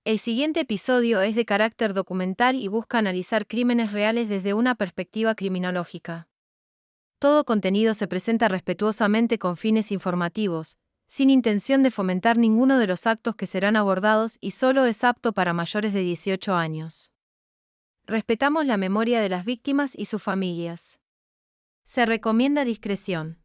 El siguiente episodio es de carácter documental y busca analizar crímenes reales desde una perspectiva criminológica. Todo contenido se presenta respetuosamente con fines informativos, sin intención de fomentar ninguno de los actos que serán abordados y solo es apto para mayores de 18 años. Respetamos la memoria de las víctimas y sus familias. Se recomienda discreción.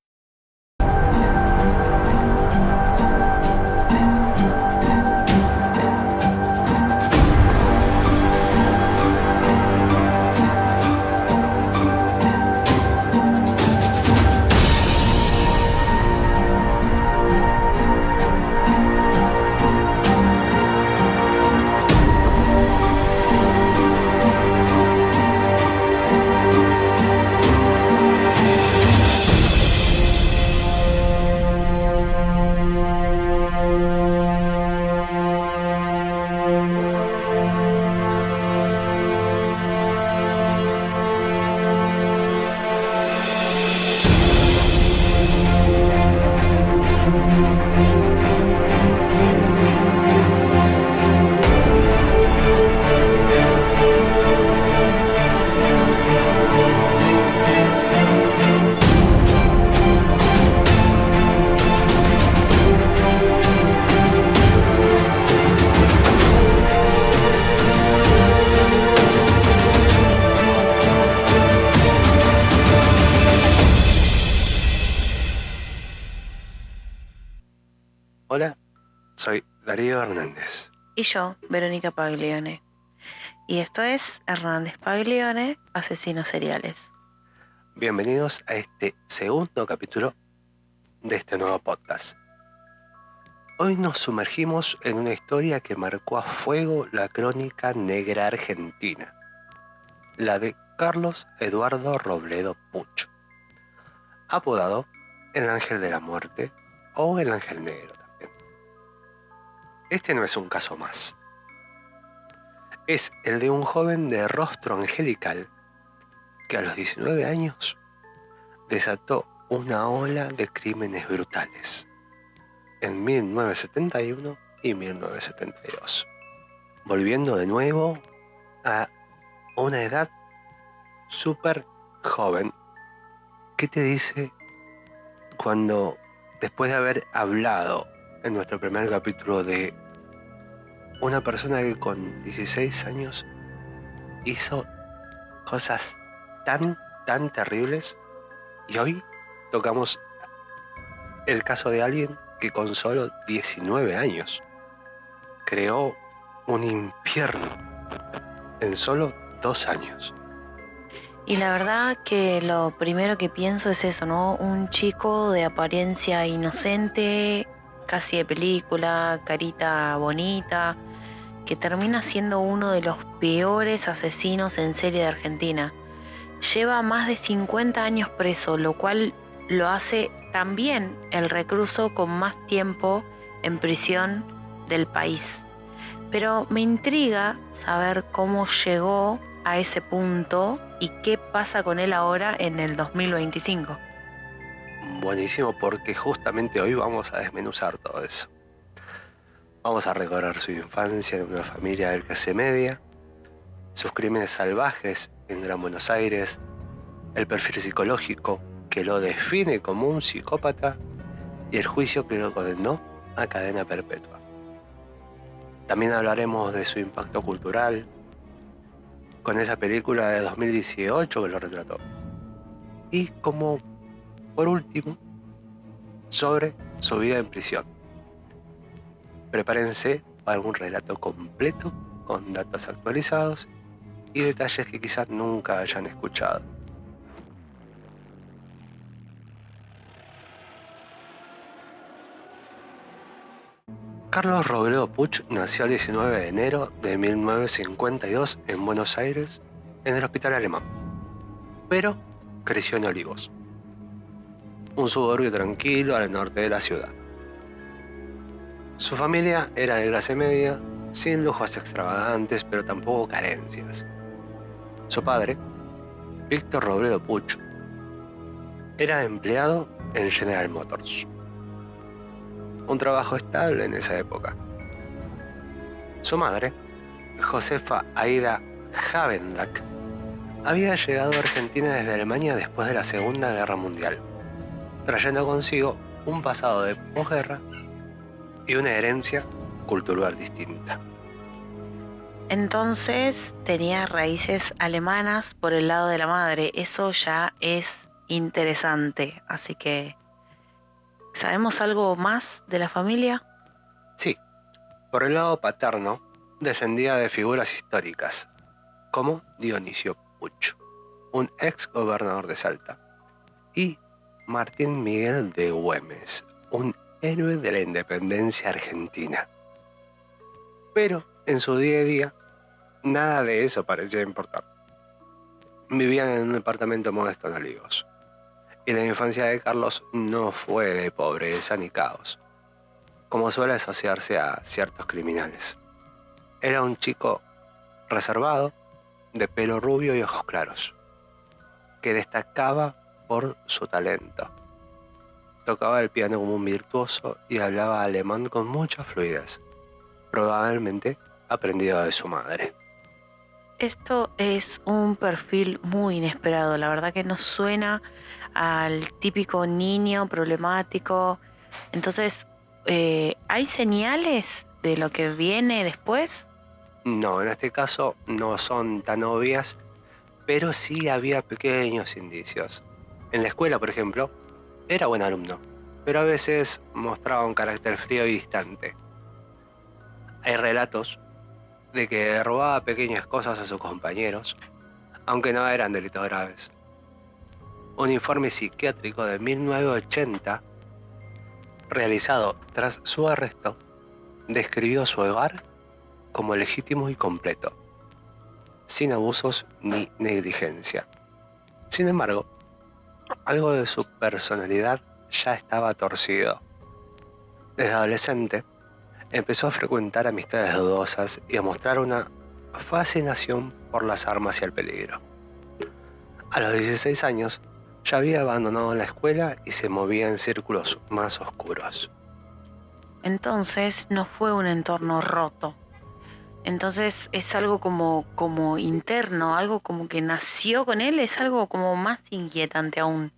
Hola, soy Darío Hernández. Y yo, Verónica Paglione. Y esto es Hernández Paglione, Asesinos Seriales. Bienvenidos a este segundo capítulo de este nuevo podcast. Hoy nos sumergimos en una historia que marcó a fuego la crónica negra argentina, la de Carlos Eduardo Robledo Puch, apodado el Ángel de la Muerte o el Ángel Negro también. Este no es un caso más. Es el de un joven de rostro angelical que a los 19 años desató una ola de crímenes brutales en 1971 y 1972, volviendo de nuevo a una edad súper joven. ¿Qué te dice cuando, después de haber hablado en nuestro primer capítulo de una persona que con 16 años hizo cosas tan terribles, y hoy tocamos el caso de alguien que con solo 19 años creó un infierno en solo 2 años? Y la verdad que lo primero que pienso es eso, ¿no? Un chico de apariencia inocente, casi de película, carita bonita, que termina siendo uno de los peores asesinos en serie de Argentina. Lleva más de 50 años preso, lo cual lo hace también el recluso con más tiempo en prisión del país. Pero me intriga saber cómo llegó a ese punto y qué pasa con él ahora en el 2025. Buenísimo, porque justamente hoy vamos a desmenuzar todo eso. Vamos a recorrer su infancia en una familia de clase media, sus crímenes salvajes en Gran Buenos Aires, el perfil psicológico que lo define como un psicópata y el juicio que lo condenó a cadena perpetua. También hablaremos de su impacto cultural, con esa película de 2018 que lo retrató. Y como por último, sobre su vida en prisión. Prepárense para un relato completo con datos actualizados y detalles que quizás nunca hayan escuchado. Carlos Robledo Puch nació el 19 de enero de 1952 en Buenos Aires, en el Hospital Alemán, pero creció en Olivos, un suburbio tranquilo al norte de la ciudad. Su familia era de clase media, sin lujos extravagantes, pero tampoco carencias. Su padre, Víctor Robledo Puch, era empleado en General Motors, un trabajo estable en esa época. Su madre, Josefa Aida Havendack, había llegado a Argentina desde Alemania después de la Segunda Guerra Mundial, trayendo consigo un pasado de posguerra y una herencia cultural distinta. Entonces tenía raíces alemanas por el lado de la madre. Eso ya es interesante. Así que, ¿sabemos algo más de la familia? Sí, por el lado paterno descendía de figuras históricas, como Dionisio Puch, un ex gobernador de Salta, y Martín Miguel de Güemes, un héroe de la independencia argentina. Pero en su día a día, nada de eso parecía importar. Vivían en un departamento modesto en Olivos, y la infancia de Carlos no fue de pobreza ni caos, como suele asociarse a ciertos criminales. Era un chico reservado, de pelo rubio y ojos claros, que destacaba por su talento. Tocaba el piano como un virtuoso y hablaba alemán con mucha fluidez, probablemente aprendido de su madre. Esto es un perfil muy inesperado. La verdad que no suena al típico niño problemático. Entonces, ¿hay señales de lo que viene después? No, en este caso no son tan obvias, pero sí había pequeños indicios. En la escuela, por ejemplo, era buen alumno, pero a veces mostraba un carácter frío y distante. Hay relatos de que robaba pequeñas cosas a sus compañeros, aunque no eran delitos graves. Un informe psiquiátrico de 1980, realizado tras su arresto, describió su hogar como legítimo y completo, sin abusos ni negligencia. Sin embargo, algo de su personalidad ya estaba torcido. Desde adolescente, empezó a frecuentar amistades dudosas y a mostrar una fascinación por las armas y el peligro. A los 16 años, ya había abandonado la escuela y se movía en círculos más oscuros. Entonces no fue un entorno roto. Entonces es algo como interno, algo como que nació con él, es algo como más inquietante aún.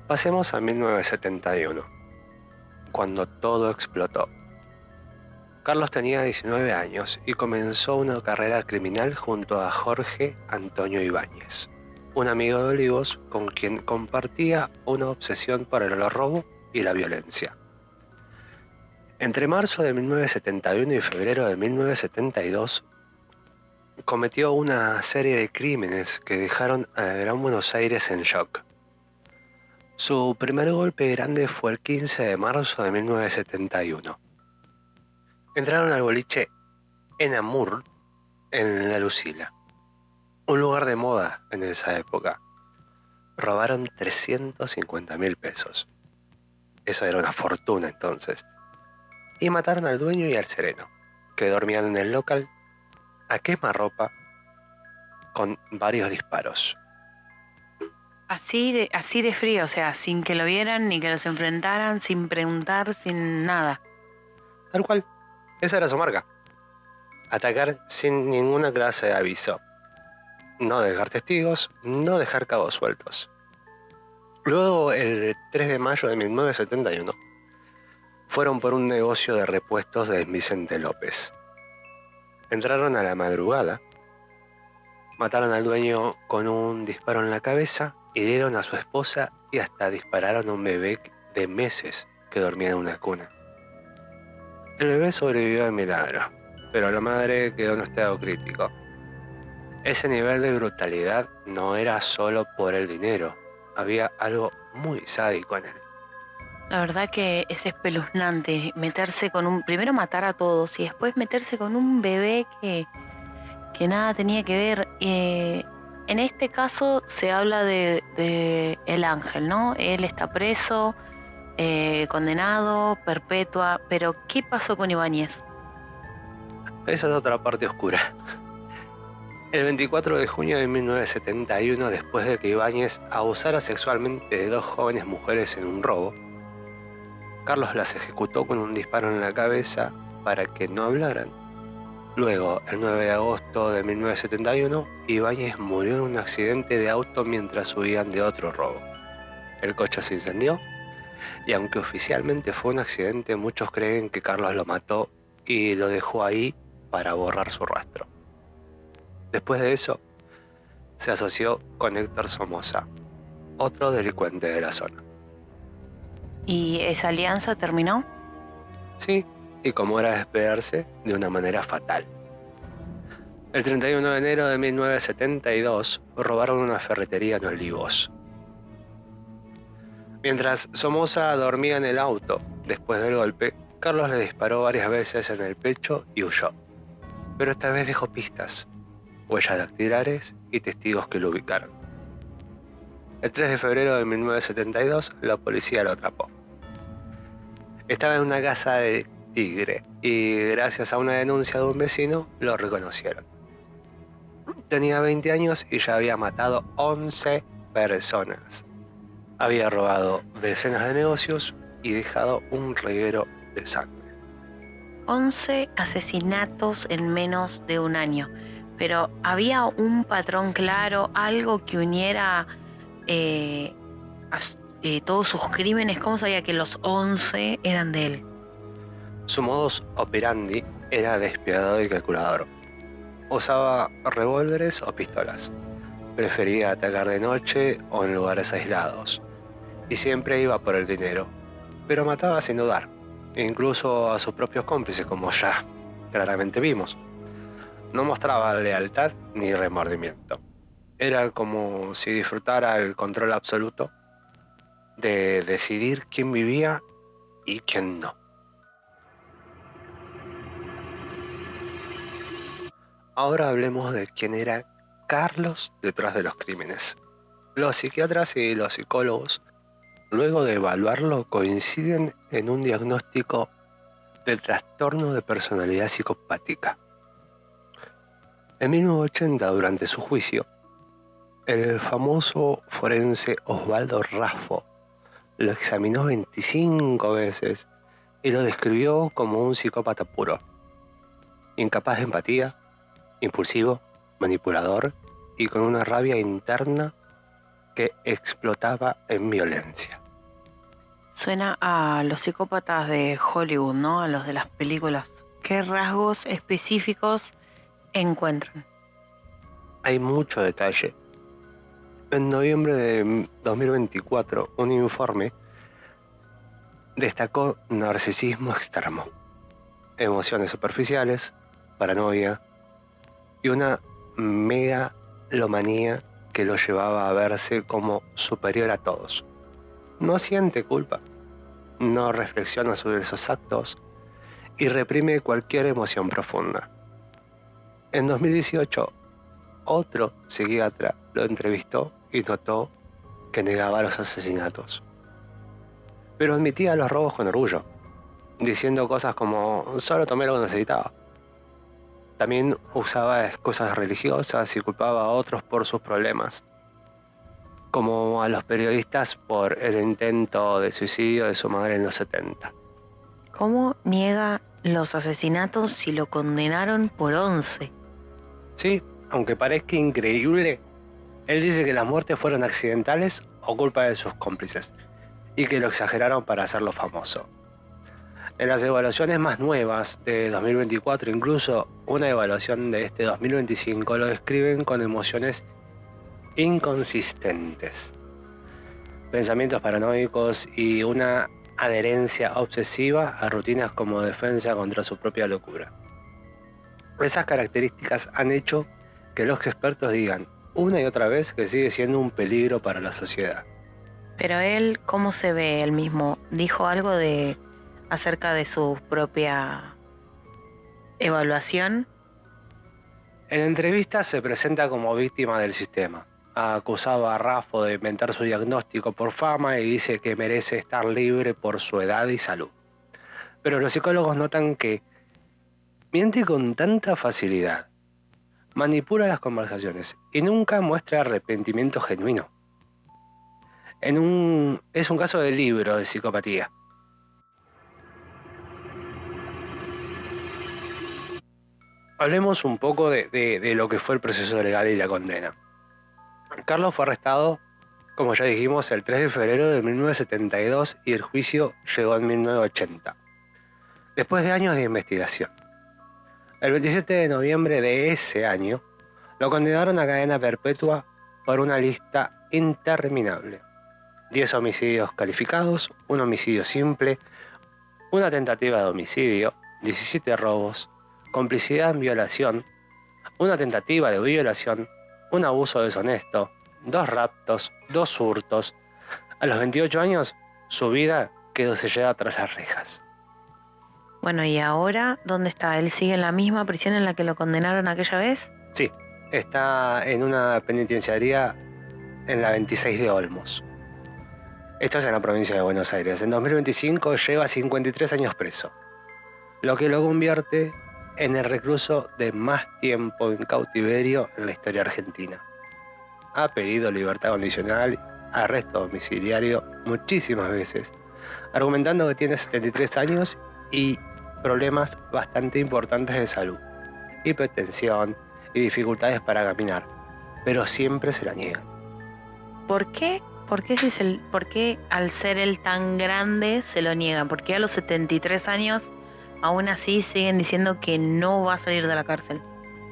Pasemos a 1971, cuando todo explotó. Carlos tenía 19 años y comenzó una carrera criminal junto a Jorge Antonio Ibáñez, un amigo de Olivos con quien compartía una obsesión por el robo y la violencia. Entre marzo de 1971 y febrero de 1972, cometió una serie de crímenes que dejaron al Gran Buenos Aires en shock. Su primer golpe grande fue el 15 de marzo de 1971. Entraron al boliche Enamur en La Lucila, un lugar de moda en esa época. Robaron 350.000 pesos. Eso era una fortuna entonces. Y mataron al dueño y al sereno, que dormían en el local a quemarropa con varios disparos. Así de frío, o sea, sin que lo vieran ni que los enfrentaran, sin preguntar, sin nada. Tal cual, esa era su marca. Atacar sin ninguna clase de aviso. No dejar testigos, no dejar cabos sueltos. Luego, el 3 de mayo de 1971, fueron por un negocio de repuestos de Vicente López. Entraron a la madrugada, mataron al dueño con un disparo en la cabeza, hirieron a su esposa y hasta dispararon a un bebé de meses que dormía en una cuna. El bebé sobrevivió de milagro, pero la madre quedó en estado crítico. Ese nivel de brutalidad no era solo por el dinero, había algo muy sádico en él. La verdad que es espeluznante meterse primero matar a todos y después meterse con un bebé que nada tenía que ver. En este caso se habla de el ángel, ¿no? Él está preso, condenado, perpetua, pero ¿qué pasó con Ibáñez? Esa es otra parte oscura. El 24 de junio de 1971, después de que Ibáñez abusara sexualmente de 2 jóvenes mujeres en un robo, Carlos las ejecutó con un disparo en la cabeza para que no hablaran. Luego, el 9 de agosto de 1971, Ibáñez murió en un accidente de auto mientras huían de otro robo. El coche se incendió y aunque oficialmente fue un accidente, muchos creen que Carlos lo mató y lo dejó ahí para borrar su rastro. Después de eso, se asoció con Héctor Somoza, otro delincuente de la zona. ¿Y esa alianza terminó? Sí, y como era de esperarse, de una manera fatal. El 31 de enero de 1972 robaron una ferretería en Olivos. Mientras Somoza dormía en el auto, después del golpe, Carlos le disparó varias veces en el pecho y huyó. Pero esta vez dejó pistas, huellas dactilares y testigos que lo ubicaron. El 3 de febrero de 1972, la policía lo atrapó. Estaba en una casa de Tigre y gracias a una denuncia de un vecino lo reconocieron. Tenía 20 años y ya había matado 11 personas. Había robado decenas de negocios y dejado un reguero de sangre. 11 asesinatos en menos de un año. Pero ¿había un patrón claro, algo que uniera todos sus crímenes? ¿Cómo sabía que los 11 eran de él? Su modus operandi era despiadado y calculador. Usaba revólveres o pistolas. Prefería atacar de noche o en lugares aislados. Y siempre iba por el dinero. Pero mataba sin dudar. Incluso a sus propios cómplices, como ya claramente vimos. No mostraba lealtad ni remordimiento. Era como si disfrutara el control absoluto de decidir quién vivía y quién no. Ahora hablemos de quién era Carlos detrás de los crímenes. Los psiquiatras y los psicólogos, luego de evaluarlo, coinciden en un diagnóstico de trastorno de personalidad psicopática. En 1980, durante su juicio, el famoso forense Osvaldo Raffo lo examinó 25 veces y lo describió como un psicópata puro, incapaz de empatía, impulsivo, manipulador y con una rabia interna que explotaba en violencia. Suena a los psicópatas de Hollywood, ¿no? A los de las películas. ¿Qué rasgos específicos encuentran? Hay mucho detalle. En noviembre de 2024, un informe destacó narcisismo extremo, emociones superficiales, paranoia y una megalomanía que lo llevaba a verse como superior a todos. No siente culpa, no reflexiona sobre esos actos y reprime cualquier emoción profunda. En 2018, otro psiquiatra lo entrevistó y notó que negaba los asesinatos. Pero admitía los robos con orgullo, diciendo cosas como solo tomé lo que necesitaba. También usaba excusas religiosas y culpaba a otros por sus problemas, como a los periodistas por el intento de suicidio de su madre en los 70. ¿Cómo niega los asesinatos si lo condenaron por 11? Sí, aunque parezca increíble, él dice que las muertes fueron accidentales o culpa de sus cómplices, y que lo exageraron para hacerlo famoso. En las evaluaciones más nuevas de 2024, incluso una evaluación de este 2025, lo describen con emociones inconsistentes, pensamientos paranoicos y una adherencia obsesiva a rutinas como defensa contra su propia locura. Esas características han hecho que los expertos digan una y otra vez que sigue siendo un peligro para la sociedad. Pero él, ¿cómo se ve él mismo? ¿Dijo algo acerca de su propia evaluación? En entrevistas se presenta como víctima del sistema. Ha acusado a Raffo de inventar su diagnóstico por fama y dice que merece estar libre por su edad y salud. Pero los psicólogos notan que miente con tanta facilidad, manipula las conversaciones y nunca muestra arrepentimiento genuino. Es un caso de libro de psicopatía. Hablemos un poco de lo que fue el proceso legal y la condena. Carlos fue arrestado, como ya dijimos, el 3 de febrero de 1972 y el juicio llegó en 1980, después de años de investigación. El 27 de noviembre de ese año, lo condenaron a cadena perpetua por una lista interminable. 10 homicidios calificados, un homicidio simple, una tentativa de homicidio, 17 robos, complicidad en violación, una tentativa de violación, un abuso deshonesto, 2 raptos, 2 hurtos. A los 28 años, su vida quedó sellada tras las rejas. Bueno, ¿y ahora dónde está? ¿Él sigue en la misma prisión en la que lo condenaron aquella vez? Sí, está en una penitenciaría en la 26 de Olmos. Esto es en la provincia de Buenos Aires. En 2025 lleva 53 años preso, lo que lo convierte en el recluso de más tiempo en cautiverio en la historia argentina. Ha pedido libertad condicional, arresto domiciliario muchísimas veces, argumentando que tiene 73 años y problemas bastante importantes de salud, hipertensión y dificultades para caminar, pero siempre se la niegan. ¿Por qué? ¿Por qué al ser él tan grande se lo niegan? ¿Por qué a los 73 años aún así siguen diciendo que no va a salir de la cárcel?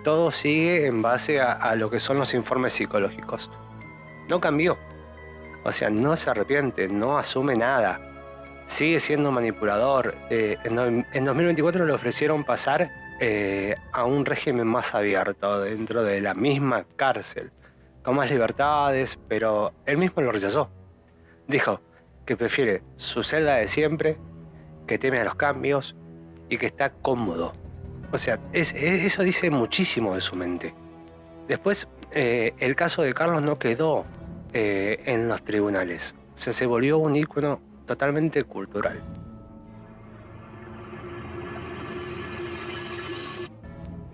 Todo sigue en base a lo que son los informes psicológicos. No cambió. O sea, no se arrepiente, no asume nada. Sigue siendo manipulador. En 2024 le ofrecieron pasar a un régimen más abierto dentro de la misma cárcel, con más libertades, pero él mismo lo rechazó. Dijo que prefiere su celda de siempre, que teme a los cambios y que está cómodo. O sea, eso dice muchísimo de su mente. Después, el caso de Carlos no quedó en los tribunales. O sea, se volvió un ícono totalmente cultural.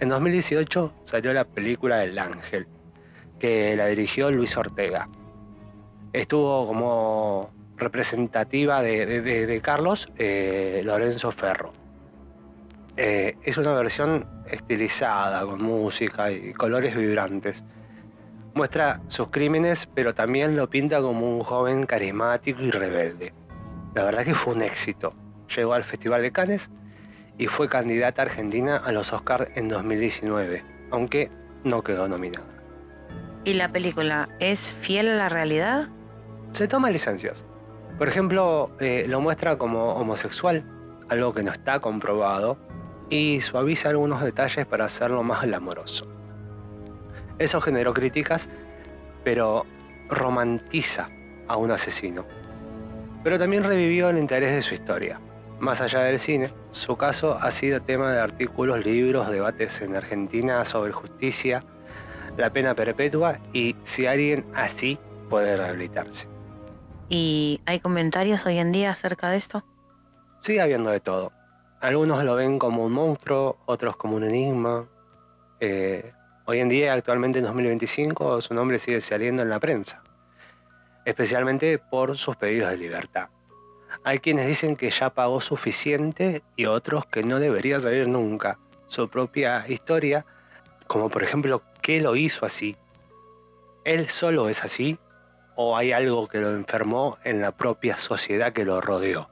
En 2018 salió la película El Ángel, que la dirigió Luis Ortega. Estuvo como representativa de Carlos, Lorenzo Ferro. Es una versión estilizada, con música y colores vibrantes. Muestra sus crímenes, pero también lo pinta como un joven carismático y rebelde. La verdad que fue un éxito. Llegó al Festival de Cannes y fue candidata argentina a los Oscars en 2019, aunque no quedó nominada. ¿Y la película es fiel a la realidad? Se toma licencias. Por ejemplo, lo muestra como homosexual, algo que no está comprobado, y suaviza algunos detalles para hacerlo más glamoroso. Eso generó críticas, pero romantiza a un asesino. Pero también revivió el interés de su historia. Más allá del cine, su caso ha sido tema de artículos, libros, debates en Argentina sobre justicia, la pena perpetua y si alguien así puede rehabilitarse. ¿Y hay comentarios hoy en día acerca de esto? Sigue habiendo de todo. Algunos lo ven como un monstruo, otros como un enigma. Hoy en día, actualmente en 2025, su nombre sigue saliendo en la prensa, especialmente por sus pedidos de libertad. Hay quienes dicen que ya pagó suficiente y otros que no debería salir nunca. Su propia historia, como por ejemplo, ¿qué lo hizo así? ¿Él solo es así? ¿O hay algo que lo enfermó en la propia sociedad que lo rodeó?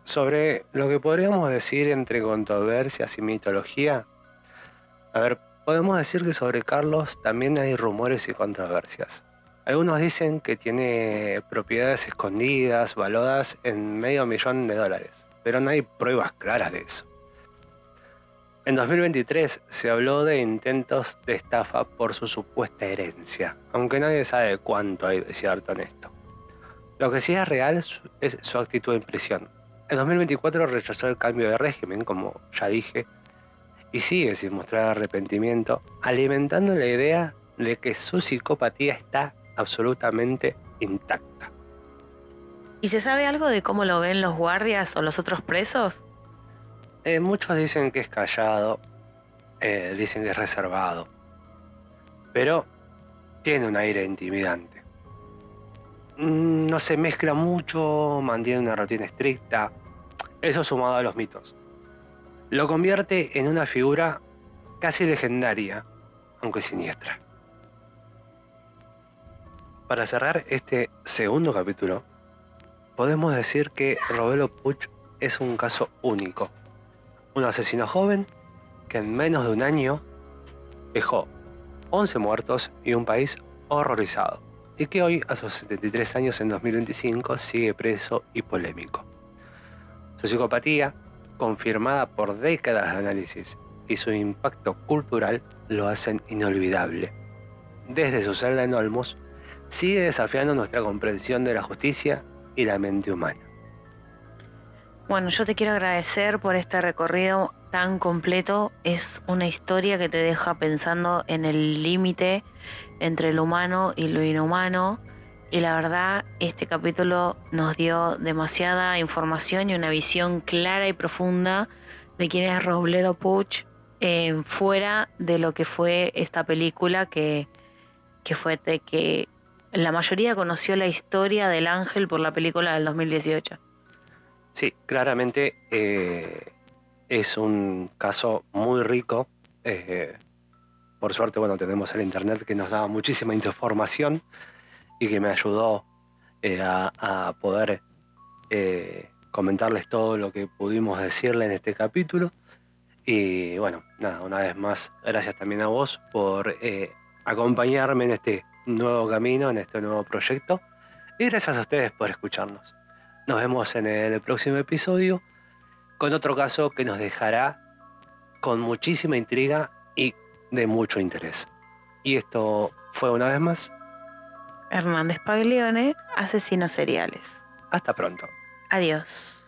Sobre lo que podríamos decir entre controversias y mitología, podemos decir que sobre Carlos también hay rumores y controversias. Algunos dicen que tiene propiedades escondidas, valuadas en $500,000, pero no hay pruebas claras de eso. En 2023 se habló de intentos de estafa por su supuesta herencia, aunque nadie sabe cuánto hay de cierto en esto. Lo que sí es real es su actitud en prisión. En 2024 rechazó el cambio de régimen, como ya dije, y sigue sin mostrar arrepentimiento, alimentando la idea de que su psicopatía está absolutamente intacta. ¿Y se sabe algo de cómo lo ven los guardias o los otros presos? Muchos dicen que es callado, dicen que es reservado, pero tiene un aire intimidante. no se mezcla mucho, mantiene una rutina estricta. Eso sumado a los mitos. Lo convierte en una figura casi legendaria, aunque siniestra. Para cerrar este segundo capítulo, podemos decir que Robledo Puch es un caso único. Un asesino joven que en menos de un año dejó 11 muertos y un país horrorizado, y que hoy, a sus 73 años en 2025, sigue preso y polémico. Su psicopatía, confirmada por décadas de análisis, y su impacto cultural lo hacen inolvidable. Desde su celda en Olmos, sigue desafiando nuestra comprensión de la justicia y la mente humana. Bueno, yo te quiero agradecer por este recorrido tan completo. Es una historia que te deja pensando en el límite entre lo humano y lo inhumano. Y la verdad, este capítulo nos dio demasiada información y una visión clara y profunda de quién es Robledo Puch, fuera de lo que fue esta película que fue de que la mayoría conoció la historia del ángel por la película del 2018. Sí, claramente es un caso muy rico. Por suerte, bueno, tenemos el internet que nos da muchísima información y que me ayudó a poder comentarles todo lo que pudimos decirle en este capítulo. Y bueno, nada, una vez más, gracias también a vos por acompañarme en este nuevo camino, en este nuevo proyecto. Y gracias a ustedes por escucharnos. Nos vemos en el próximo episodio con otro caso que nos dejará con muchísima intriga y de mucho interés. Y esto fue una vez más Hernández Paglione, Asesinos Seriales. Hasta pronto. Adiós.